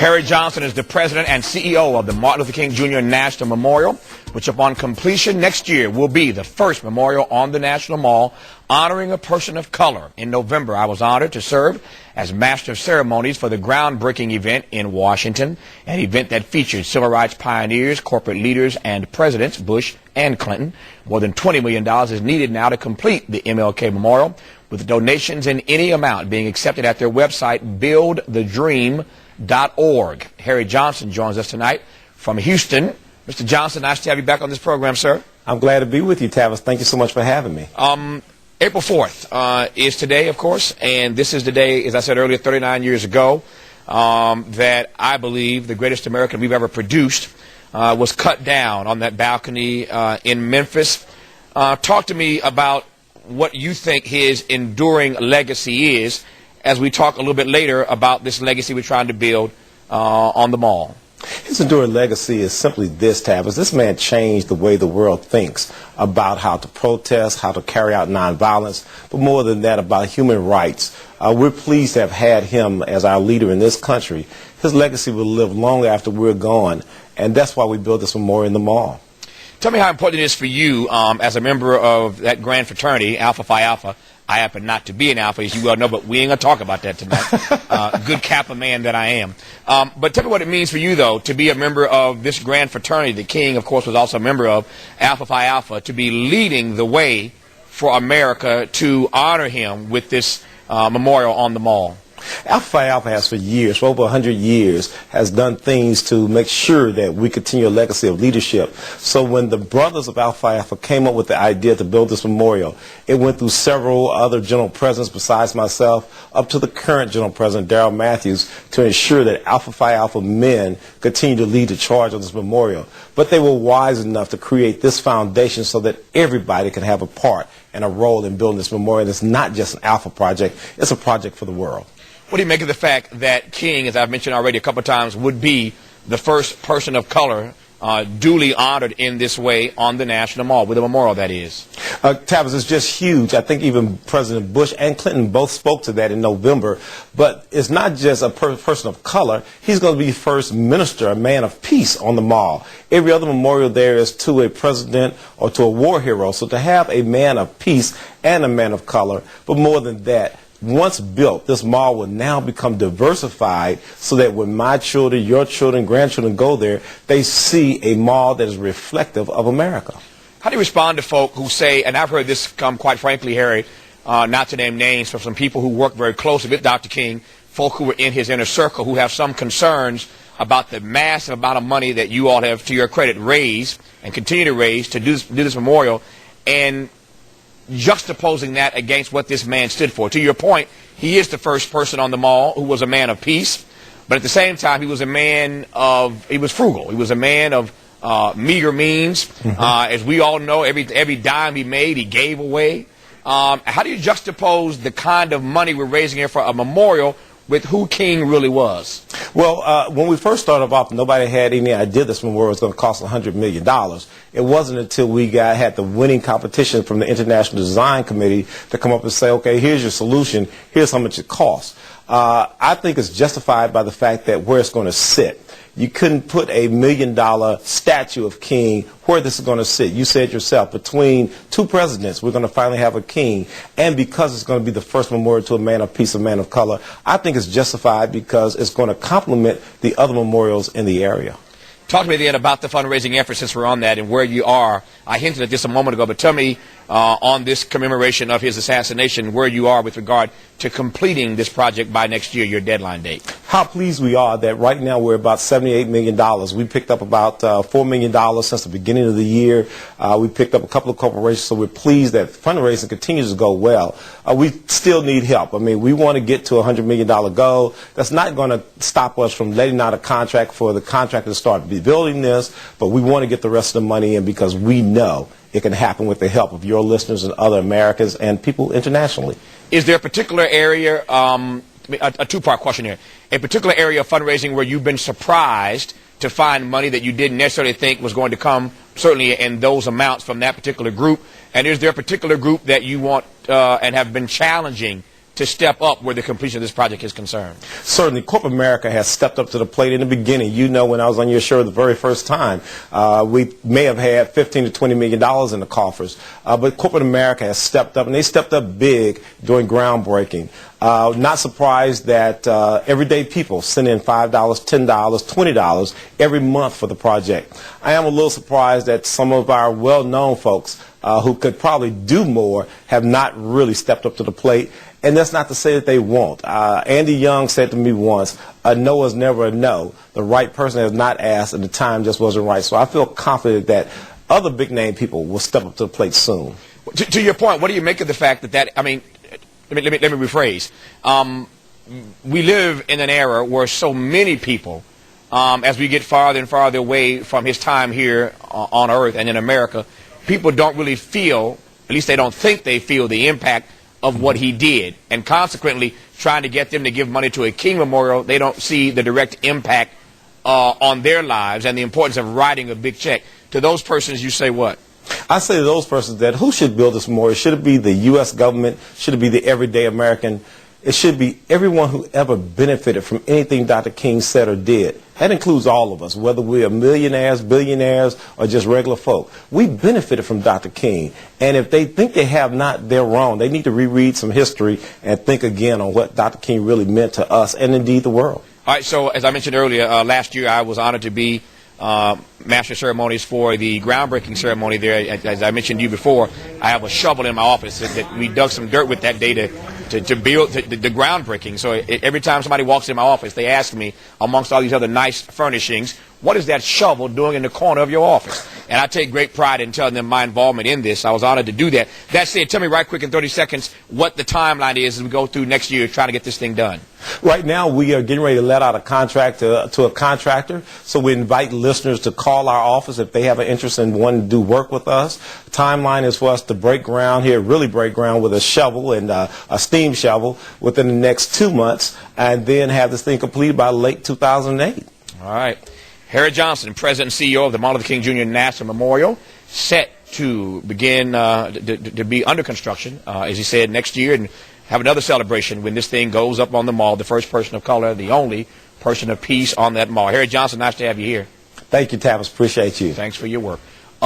Harry Johnson is the president and CEO of the Martin Luther King Jr. National Memorial, which upon completion next year will be the first memorial on the National Mall honoring a person of color. In November, I was honored to serve as Master of Ceremonies for the groundbreaking event in Washington, an event that featured civil rights pioneers, corporate leaders, and presidents Bush and Clinton. More than $20 million is needed now to complete the MLK Memorial, with donations in any amount being accepted at their website, buildthedream.org. Harry Johnson joins us tonight from Houston. Mr. Johnson, nice to have you back on this program, sir. I'm glad to be with you, Tavis. Thank you so much for having me. April 4th is today, of course, and this is the day, as I said earlier, 39 years ago, that I believe the greatest American we've ever produced was cut down on that balcony in Memphis. Talk to me about what you think his enduring legacy is as we talk a little bit later about this legacy we're trying to build on the mall. His enduring legacy is simply this, Tavis. This man changed the way the world thinks about how to protest, how to carry out nonviolence, but more than that, about human rights. We're pleased to have had him as our leader in this country. His legacy will live long after we're gone, and that's why we built this memorial in the mall. Tell me how important it is for you as a member of that grand fraternity, Alpha Phi Alpha. I happen not to be an Alpha, as you well know, but we ain't going to talk about that tonight. Good Kappa man that I am. But tell me what it means for you, though, to be a member of this grand fraternity. The King, of course, was also a member of Alpha Phi Alpha, to be leading the way for America to honor him with this memorial on the mall. Alpha Phi Alpha has for years, for over 100 years, has done things to make sure that we continue a legacy of leadership. So when the brothers of Alpha Phi Alpha came up with the idea to build this memorial, it went through several other general presidents besides myself, up to the current general president, Darryl Matthews, to ensure that Alpha Phi Alpha men continue to lead the charge on this memorial. But they were wise enough to create this foundation so that everybody can have a part and a role in building this memorial. It's not just an Alpha project, it's a project for the world. What do you make of the fact that King, as I've mentioned already a couple of times, would be the first person of color duly honored in this way on the National Mall, with a memorial, that is? Tavis, it's just huge. I think even President Bush and Clinton both spoke to that in November. But it's not just a person of color. He's going to be the first minister, a man of peace on the mall. Every other memorial there is to a president or to a war hero. So to have a man of peace and a man of color, but more than that, once built, this mall will now become diversified so that when my children, your children, grandchildren go there, they see a mall that is reflective of America. How do you respond to folk who say, and I've heard this come quite frankly, Harry, not to name names, from some people who work very closely with Dr. King, folk who were in his inner circle, who have some concerns about the massive amount of money that you all have, to your credit, raised and continue to raise to do this memorial, and juxtaposing that against what this man stood for. To your point, he is the first person on the mall who was a man of peace, but at the same time, he was a man of, he was frugal. He was a man of meager means. As we all know, every dime he made, he gave away. How do you juxtapose the kind of money we're raising here for a memorial with who King really was? Well, when we first started off, nobody had any idea this memorial was going to cost $100 million. It wasn't until we had the winning competition from the International Design Committee to come up and say, okay, here's your solution, here's how much it costs. I think it's justified by the fact that where it's going to sit. You couldn't put a $1 million statue of King where this is going to sit. You said yourself, between two presidents, we're going to finally have a king. And because it's going to be the first memorial to a man of peace, a man of color, I think it's justified because it's going to complement the other memorials in the area. Talk to me then about the fundraising effort, since we're on that, and where you are. I hinted at this a moment ago, but tell me on this commemoration of his assassination, where you are with regard to completing this project by next year, your deadline date. How pleased we are that right now we're about $78 million. We picked up about $4 million since the beginning of the year. We picked up a couple of corporations, so we're pleased that fundraising continues to go well. We still need help. I mean, we want to get to a $100 million goal. That's not going to stop us from letting out a contract for the contractor to start building this, but we want to get the rest of the money in because we know it can happen with the help of your listeners and other Americans and people internationally. Is there a particular area, a two-part question here, a particular area of fundraising where you've been surprised to find money that you didn't necessarily think was going to come, certainly in those amounts, from that particular group? And is there a particular group that you want and have been challenging to step up where the completion of this project is concerned? Certainly, corporate America has stepped up to the plate in the beginning. You know, when I was on your show the very first time, we may have had $15 to $20 million in the coffers, but corporate America has stepped up, and they stepped up big during groundbreaking. Not surprised that everyday people send in $5, $10, $20 every month for the project. I am a little surprised that some of our well-known folks who could probably do more have not really stepped up to the plate. And that's not to say that they won't. Andy Young said to me once, a no is never a no. The right person has not asked, and the time just wasn't right. So I feel confident that other big-name people will step up to the plate soon. To your point, what do you make of the fact that I mean, let me rephrase. We live in an era where so many people, as we get farther and farther away from his time here on Earth and in America, people don't really feel, at least they don't think they feel, the impact of what he did. And consequently, trying to get them to give money to a King Memorial, they don't see the direct impact on their lives and the importance of writing a big check. To those persons, you say what? I say to those persons that who should build this memorial? Should it be the U.S. government? Should it be the everyday American? It should be everyone who ever benefited from anything Dr. King said or did. That includes all of us, whether we're millionaires, billionaires, or just regular folk. We benefited from Dr. King. And if they think they have not, they're wrong. They need to reread some history and think again on what Dr. King really meant to us and indeed the world. All right, so as I mentioned earlier, last year I was honored to be master ceremonies for the groundbreaking ceremony there. As I mentioned to you before, I have a shovel in my office that we dug some dirt with that day to build the groundbreaking. So every time somebody walks in my office, they ask me, amongst all these other nice furnishings, what is that shovel doing in the corner of your office? And I take great pride in telling them my involvement in this. I was honored to do that. That said, tell me right quick in 30 seconds what the timeline is as we go through next year trying to get this thing done. Right now, we are getting ready to let out a contract to a contractor. So we invite listeners to call our office if they have an interest in wanting to do work with us. Timeline is for us to break ground here, really break ground with a shovel and a steam shovel within the next 2 months, and then have this thing completed by late 2008. All right. Harry Johnson, President and CEO of the Martin Luther King Jr. National Memorial, set to begin to be under construction, as he said, next year, and have another celebration when this thing goes up on the mall, the first person of color, the only person of peace on that mall. Harry Johnson, nice to have you here. Thank you, Tavis. Appreciate you. Thanks for your work.